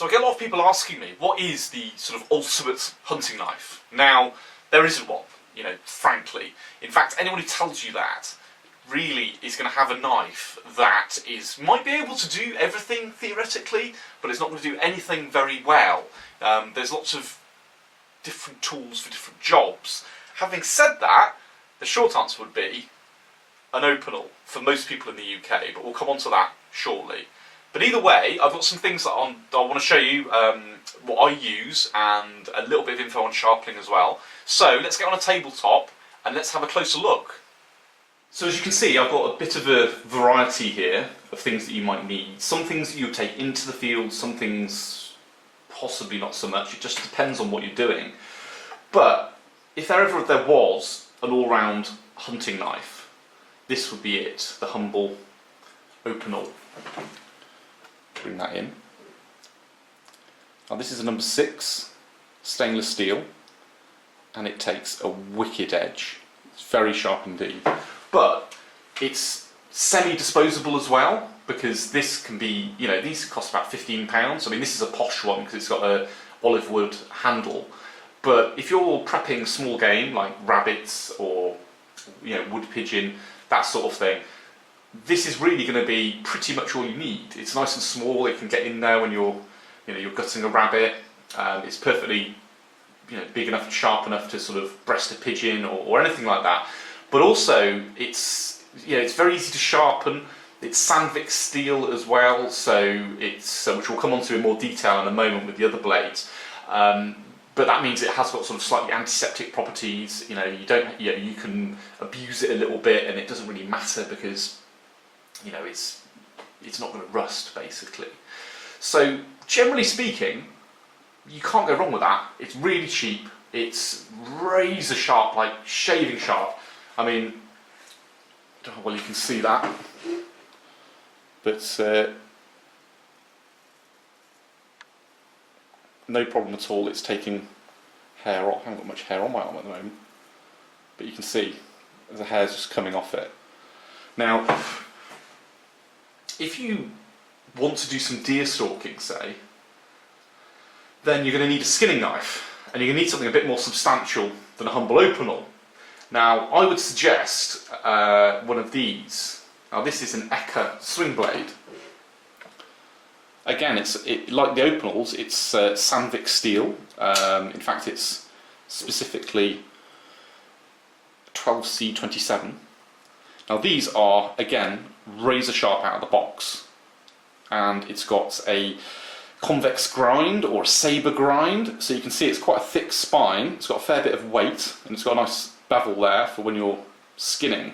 So I get a lot of people asking me, what is the sort of ultimate hunting knife? Now, there isn't one, you know, frankly. In fact, anyone who tells you that really is going to have a knife that might be able to do everything theoretically, but it's not going to do anything very well. There's lots of different tools for different jobs. Having said that, the short answer would be an Opinel for most people in the UK, but we'll come on to that shortly. But either way, I've got some things that I want to show you what I use and a little bit of info on sharpening as well. So let's get on a tabletop and let's have a closer look. So as you can see, I've got a bit of a variety here of things that you might need. Some things that you would take into the field, some things possibly not so much. It just depends on what you're doing. But if there was an all-round hunting knife, this would be it, the humble Opinel. Bring that in. Now this is a number 6 stainless steel, and it takes a wicked edge. It's very sharp indeed. But it's semi-disposable as well, because this can be, you know, these cost about £15. I mean, this is a posh one because it's got a olive wood handle. But if you're prepping small game like rabbits or, you know, wood pigeon, that sort of thing, this is really going to be pretty much all you need. It's nice and small. It can get in there when you're gutting a rabbit. It's perfectly, you know, big enough and sharp enough to sort of breast a pigeon or anything like that. But also, it's very easy to sharpen. It's Sandvik steel as well, so it's which we'll come on to in more detail in a moment with the other blades. But that means it has got sort of slightly antiseptic properties. You know, you can abuse it a little bit, and it doesn't really matter because, you know, it's not going to rust basically. So generally speaking, you can't go wrong with that. It's really cheap. It's razor sharp, like shaving sharp. I mean, I don't know how well you can see that, but no problem at all. It's taking hair off. I haven't got much hair on my arm at the moment, but you can see the hair's just coming off it. Now, if you want to do some deer stalking, say, then you're going to need a skinning knife, and you're going to need something a bit more substantial than a humble Opinel. Now, I would suggest one of these. Now, this is an Akka swing blade. Again, like the Opinels, it's Sandvik steel. In fact, it's specifically 12C27. Now, these are, again, razor sharp out of the box. And it's got a convex grind or a sabre grind. So you can see it's quite a thick spine. It's got a fair bit of weight, and it's got a nice bevel there for when you're skinning.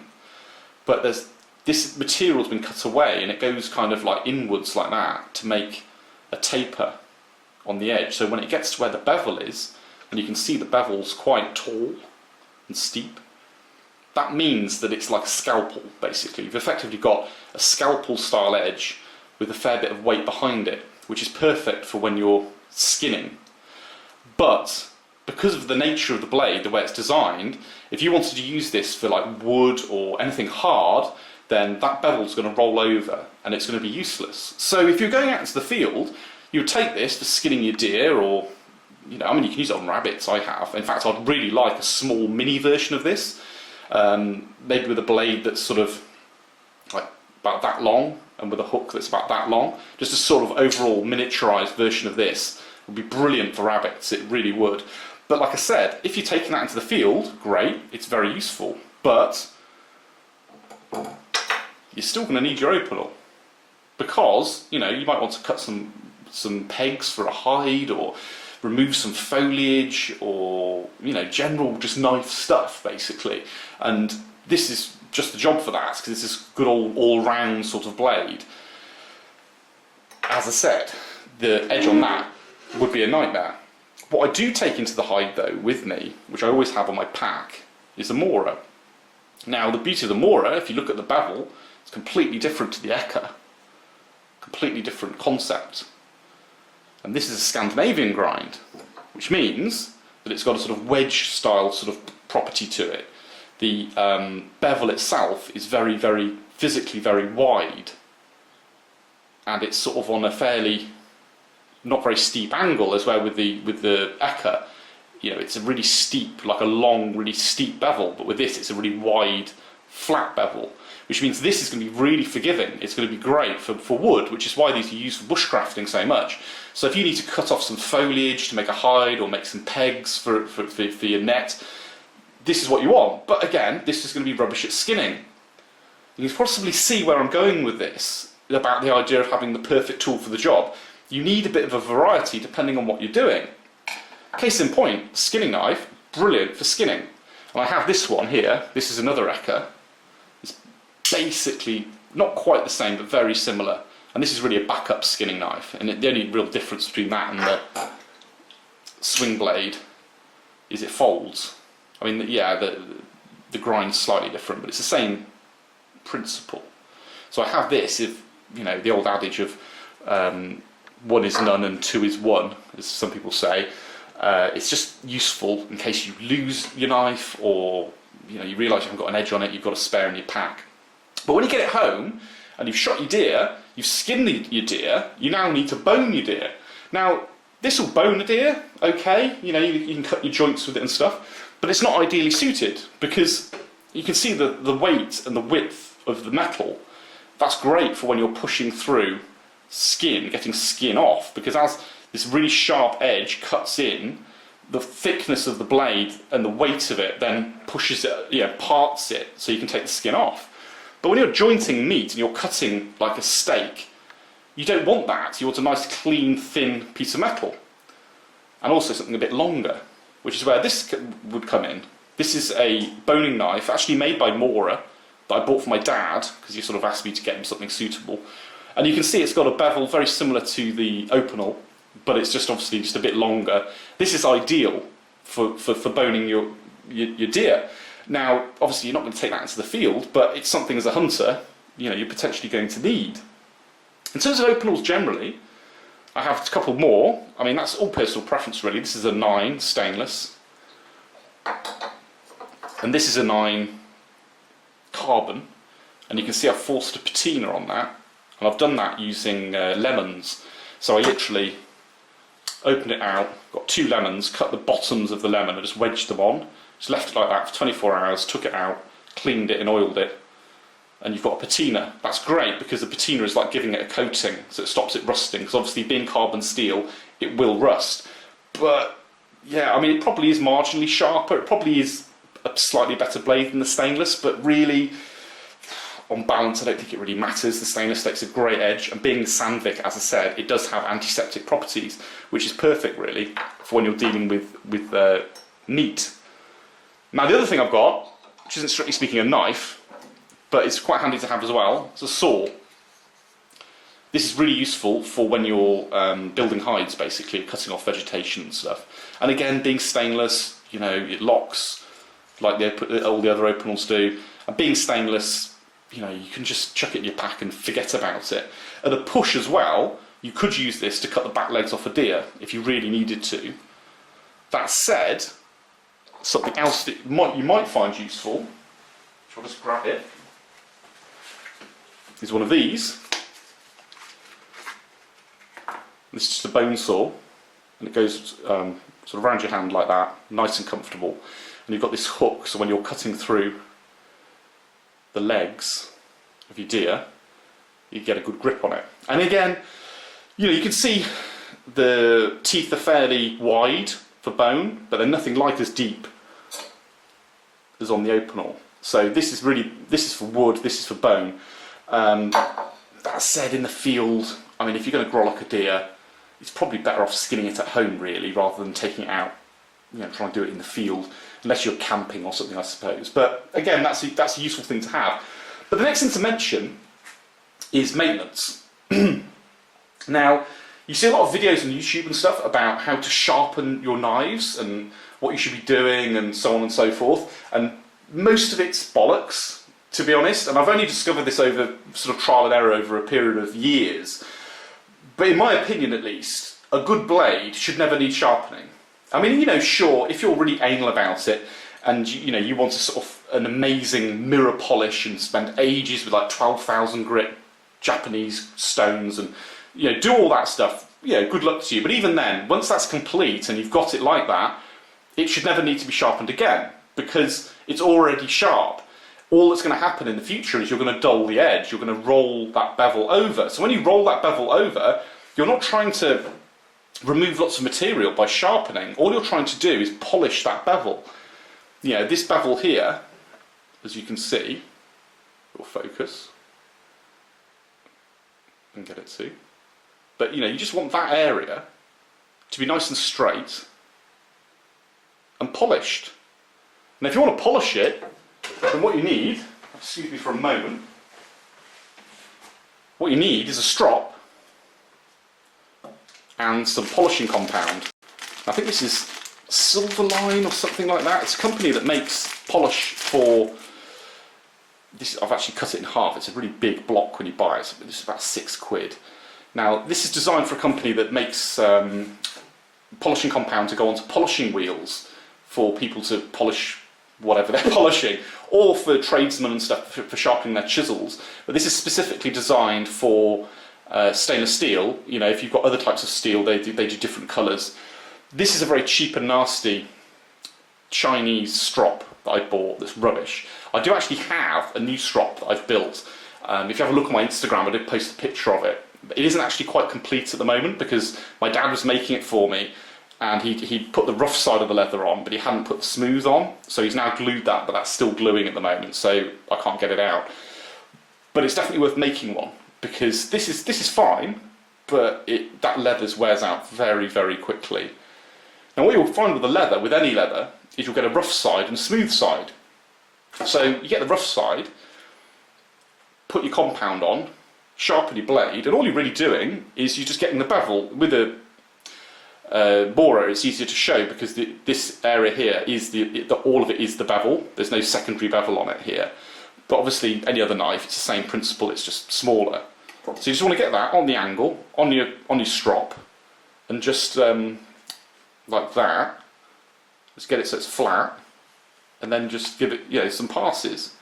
But this material's been cut away, and it goes kind of like inwards like that to make a taper on the edge. So when it gets to where the bevel is, and you can see the bevel's quite tall and steep, that means that it's like a scalpel basically. You've effectively got a scalpel style edge with a fair bit of weight behind it, which is perfect for when you're skinning. But because of the nature of the blade, the way it's designed, if you wanted to use this for like wood or anything hard, then that bevel's going to roll over and it's going to be useless. So if you're going out into the field, you would take this for skinning your deer, or, you know, I mean, you can use it on rabbits. I have. In fact, I'd really like a small mini version of this, maybe with a blade that's sort of like about that long and with a hook that's about that long. Just a sort of overall miniaturized version of this would be brilliant for rabbits. It really would. But like I said, if you're taking that into the field, great, it's very useful. But you're still going to need your Opinel, because, you know, you might want to cut some pegs for a hide, or remove some foliage, or, you know, general just knife stuff basically. And this is just the job for that, because it's this good old all-round sort of blade. As I said, the edge on that would be a nightmare. What I do take into the hide though with me, which I always have on my pack, is a Mora. Now the beauty of the Mora, if you look at the bevel, it's completely different to the Akka. Completely different concept. And this is a Scandinavian grind, which means that it's got a sort of wedge style sort of property to it. The bevel itself is very, very physically very wide, and it's sort of on a fairly not very steep angle, as well with the Akka. You know, it's a really steep, like a long, really steep bevel, but with this it's a really wide, flat bevel, which means this is going to be really forgiving. It's going to be great for wood, which is why these are used for bushcrafting so much. So if you need to cut off some foliage to make a hide or make some pegs for your net, this is what you want. But again, this is going to be rubbish at skinning. You can possibly see where I'm going with this, about the idea of having the perfect tool for the job. You need a bit of a variety depending on what you're doing. Case in point, skinning knife, brilliant for skinning. And I have this one here. This is another Akka. It's basically not quite the same, but very similar. And this is really a backup skinning knife. And the only real difference between that and the swing blade is it folds. I mean, yeah, the grind's slightly different, but it's the same principle. So I have this, if you know the old adage of one is none and two is one, as some people say. It's just useful in case you lose your knife, or you know you realise you haven't got an edge on it, you've got a spare in your pack. But when you get it home and you've shot your deer, you've skinned your deer, you now need to bone your deer. Now this will bone a deer, okay, you know you can cut your joints with it and stuff, but it's not ideally suited because you can see the weight and the width of the metal. That's great for when you're pushing through skin, getting skin off, because as this really sharp edge cuts in, the thickness of the blade and the weight of it then pushes it, parts it, so you can take the skin off. But when you're jointing meat and you're cutting like a steak, you don't want that. You want a nice, clean, thin piece of metal. And also something a bit longer, which is where this would come in. This is a boning knife, actually made by Mora, that I bought for my dad, because he sort of asked me to get him something suitable. And you can see it's got a bevel very similar to the Opinel, but it's just obviously just a bit longer. This is ideal for boning your deer. Now, obviously you're not going to take that into the field, but it's something as a hunter, you know, you're potentially going to need. In terms of Opinels generally, I have a couple more. I mean, that's all personal preference really. This is a 9 stainless, and this is a 9 carbon, and you can see I've forced a patina on that, and I've done that using lemons. So I literally opened it out, got 2 lemons, cut the bottoms of the lemon and just wedged them on, just left it like that for 24 hours, took it out, cleaned it and oiled it, and you've got a patina. That's great because the patina is like giving it a coating, so it stops it rusting, because obviously being carbon steel, it will rust. But yeah, I mean, it probably is marginally sharper, it probably is a slightly better blade than the stainless, but really, on balance, I don't think it really matters. The stainless takes a great edge, and being Sandvik, as I said, it does have antiseptic properties, which is perfect really for when you're dealing with meat. Now the other thing I've got, which isn't strictly speaking a knife, but it's quite handy to have as well, it's a saw. This is really useful for when you're building hides, basically, cutting off vegetation and stuff. And again, being stainless, you know, it locks like all the other Opinels do. And being stainless, you know, you can just chuck it in your pack and forget about it. At a push as well, you could use this to cut the back legs off a deer if you really needed to. That said, something else that you might find useful, which I'll just grab it, is one of these. This is just a bone saw, and it goes sort of around your hand like that, nice and comfortable. And you've got this hook, so when you're cutting through the legs of your deer, you get a good grip on it. And again, you know, you can see the teeth are fairly wide for bone, but they're nothing like as deep as on the Opinel. So this is for wood, this is for bone. That said, in the field, I mean, if you're going to grollock a deer, it's probably better off skinning it at home really, rather than taking it out, you know, trying to do it in the field, unless you're camping or something, I suppose. But again, that's a useful thing to have. But the next thing to mention is maintenance. Now, you see a lot of videos on YouTube and stuff about how to sharpen your knives and what you should be doing and so on and so forth, and most of it's bollocks, to be honest, and I've only discovered this over sort of trial and error over a period of years. But in my opinion, at least, a good blade should never need sharpening. I mean, you know, sure, if you're really anal about it, and you know, you want a sort of an amazing mirror polish and spend ages with like 12,000 grit Japanese stones and, you know, do all that stuff, good luck to you. But even then, once that's complete and you've got it like that, it should never need to be sharpened again because it's already sharp. All that's going to happen in the future is you're going to dull the edge, you're going to roll that bevel over. So when you roll that bevel over, you're not trying to remove lots of material by sharpening. All you're trying to do is polish that bevel. This bevel here, as you can see, will focus and get it to. But you just want that area to be nice and straight and polished. And if you want to polish it, then what you need, excuse me for a moment, what you need is a strop and some polishing compound. I think this is Silverline or something like that. It's a company that makes polish for this. I've actually cut it in half. It's a really big block when you buy it. It's about £6. Now this is designed for a company that makes polishing compound to go onto polishing wheels for people to polish whatever they're polishing, or for tradesmen and stuff for sharpening their chisels. But this is specifically designed for stainless steel. If you've got other types of steel, they do different colours. This is a very cheap and nasty Chinese strop that I bought that's rubbish. I do actually have a new strop that I've built. If you have a look on my Instagram, I did post a picture of it. It isn't actually quite complete at the moment because my dad was making it for me, and he put the rough side of the leather on, but he hadn't put the smooth on. So he's now glued that, but that's still gluing at the moment, so I can't get it out. But it's definitely worth making one because this is fine, but that leather wears out very, very quickly. Now what you'll find with the leather, with any leather, is you'll get a rough side and a smooth side. So you get the rough side, put your compound on, sharpen your blade, and all you're really doing is you're just getting the bevel with a Mora. It's easier to show because this area here is all of it is the bevel. There's no secondary bevel on it here. But obviously, any other knife, it's the same principle. It's just smaller. So you just want to get that on the angle, on your strop, and just like that. Just get it so it's flat, and then just give it some passes.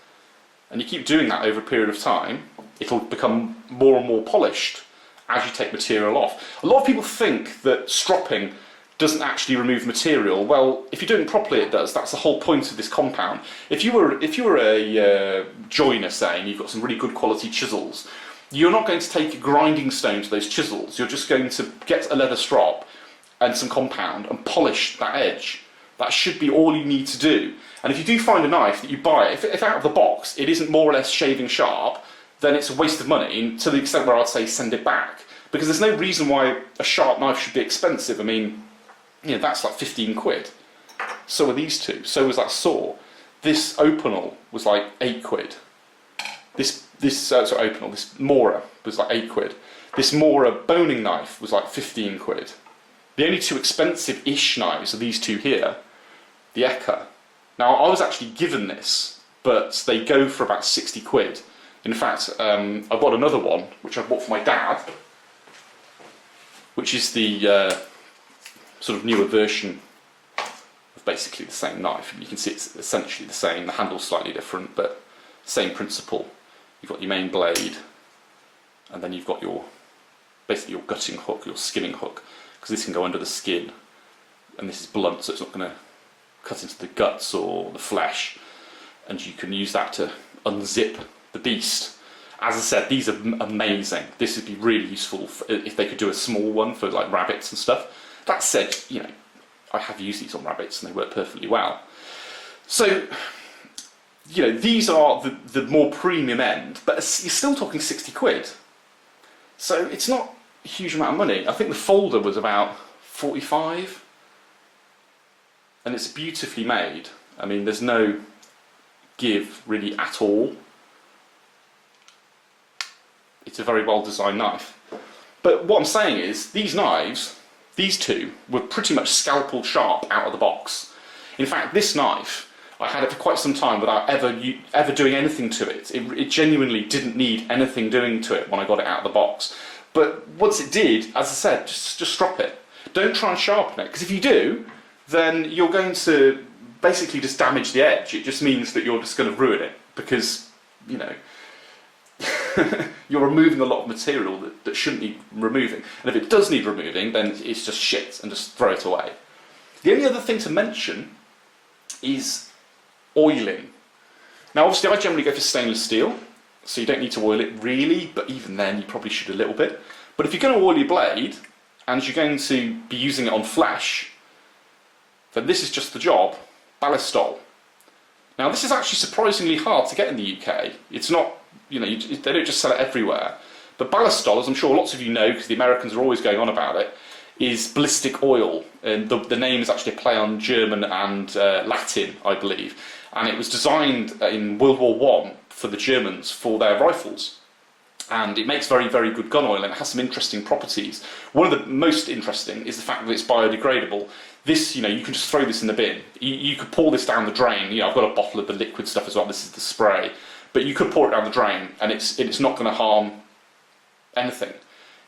And you keep doing that over a period of time, it'll become more and more polished as you take material off. A lot of people think that stropping doesn't actually remove material. Well, if you're doing it properly, it does. That's the whole point of this compound. If you were a joiner, say, and you've got some really good quality chisels, you're not going to take a grinding stone to those chisels. You're just going to get a leather strop and some compound and polish that edge. That should be all you need to do. And if you do find a knife that you buy, if out of the box it isn't more or less shaving sharp, then it's a waste of money, to the extent where I'd say send it back. Because there's no reason why a sharp knife should be expensive. I mean, that's like £15. So are these two. So was that saw. This Opinel was like £8. This Mora was like £8. This Mora boning knife was like £15. The only two expensive-ish knives are these two here, the Akka. Now I was actually given this, but they go for about £60. In fact, I bought another one, which I bought for my dad, which is the sort of newer version of basically the same knife. You can see it's essentially the same. The handle's slightly different, but same principle. You've got your main blade, and then you've got basically your gutting hook, your skinning hook, because this can go under the skin, and this is blunt, so it's not going to cut into the guts or the flesh, and you can use that to unzip the beast. As I said, these are amazing. This would be really useful if they could do a small one for like rabbits and stuff. That said, I have used these on rabbits and they work perfectly well. So, these are the more premium end, but you're still talking £60. So it's not a huge amount of money. I think the folder was about 45, and it's beautifully made. I mean, there's no give really at all. It's a very well designed knife. But what I'm saying is, these knives, these two, were pretty much scalpel sharp out of the box. In fact, this knife, I had it for quite some time without ever doing anything to it. It genuinely didn't need anything doing to it when I got it out of the box. But once it did, as I said, just strop it. Don't try and sharpen it, because if you do, then you're going to basically just damage the edge. It just means that you're just going to ruin it, because, you're removing a lot of material that shouldn't need removing. And if it does need removing, then it's just shit and just throw it away. The only other thing to mention is oiling. Now obviously I generally go for stainless steel, so you don't need to oil it really, but even then you probably should a little bit. But if you're going to oil your blade, and you're going to be using it on flesh, then this is just the job, ballistol. Now this is actually surprisingly hard to get in the UK. It's not, you know, they don't just sell it everywhere. But ballistol, as I'm sure lots of you know, because the Americans are always going on about it, is ballistic oil. And the name is actually a play on German and Latin, I believe. And it was designed in World War I for the Germans for their rifles. And it makes very, very good gun oil, and it has some interesting properties. One of the most interesting is the fact that it's biodegradable. This, you know, you can just throw this in the bin. You could pour this down the drain. You know, I've got a bottle of the liquid stuff as well. This is the spray, but you could pour it down the drain, and it's not going to harm anything.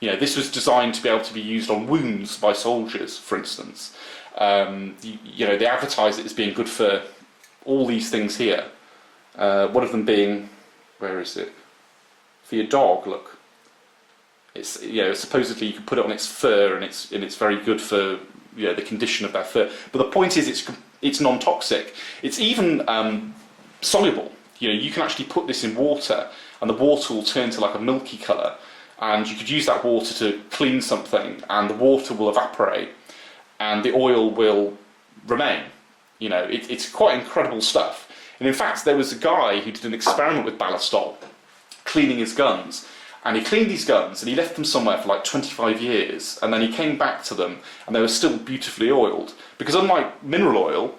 You know, this was designed to be able to be used on wounds by soldiers, for instance. You know, they advertise it as being good for all these things here. One of them being, where is it? For your dog, look. It's, you know, supposedly you can put it on its fur, and it's very good for, you know, the condition of their fur. But the point is, it's non-toxic. It's even soluble. You know, you can actually put this in water, and the water will turn to like a milky colour, and you could use that water to clean something, and the water will evaporate, and the oil will remain. You know, it's quite incredible stuff. And in fact, there was a guy who did an experiment with ballistol, cleaning his guns, and he cleaned these guns and he left them somewhere for like 25 years, and then he came back to them and they were still beautifully oiled, because unlike mineral oil,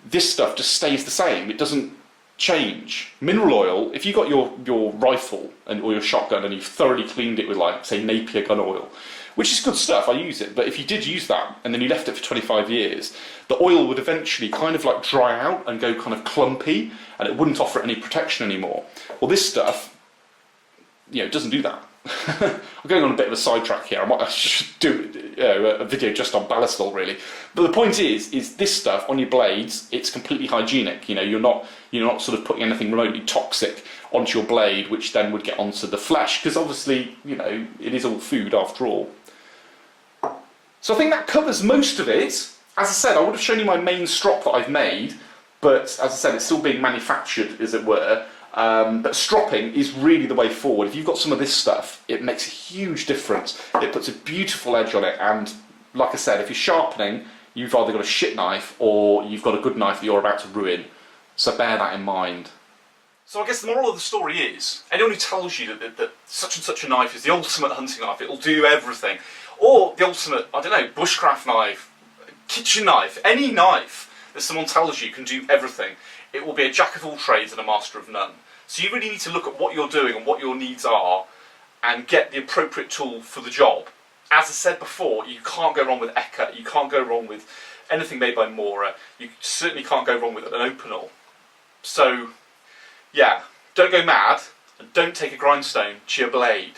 this stuff just stays the same. It doesn't change. Mineral oil, if you got your rifle or your shotgun and you've thoroughly cleaned it with, like, say, Napier gun oil, which is good stuff, I use it, but if you did use that and then you left it for 25 years, the oil would eventually kind of like dry out and go kind of clumpy, and it wouldn't offer any protection anymore. Well, this stuff, you know, it doesn't do that. I'm going on a bit of a sidetrack here. I should do a video just on ballistol, really. But the point is this stuff on your blades, it's completely hygienic. You know, you're not sort of putting anything remotely toxic onto your blade, which then would get onto the flesh, because obviously, you know, it is all food after all. So I think that covers most of it. As I said, I would have shown you my main strop that I've made, but as I said, it's still being manufactured, as it were. But stropping is really the way forward. If you've got some of this stuff, it makes a huge difference. It puts a beautiful edge on it, and like I said, if you're sharpening, you've either got a shit knife or you've got a good knife that you're about to ruin. So bear that in mind. So I guess the moral of the story is, anyone who tells you that such and such a knife is the ultimate hunting knife, it'll do everything, or the ultimate, I don't know, bushcraft knife, kitchen knife, any knife that someone tells you can do everything, it will be a jack of all trades and a master of none. So you really need to look at what you're doing and what your needs are and get the appropriate tool for the job. As I said before, you can't go wrong with Akka, you can't go wrong with anything made by Mora, you certainly can't go wrong with an Opinel. So, yeah, don't go mad, and don't take a grindstone to your blade.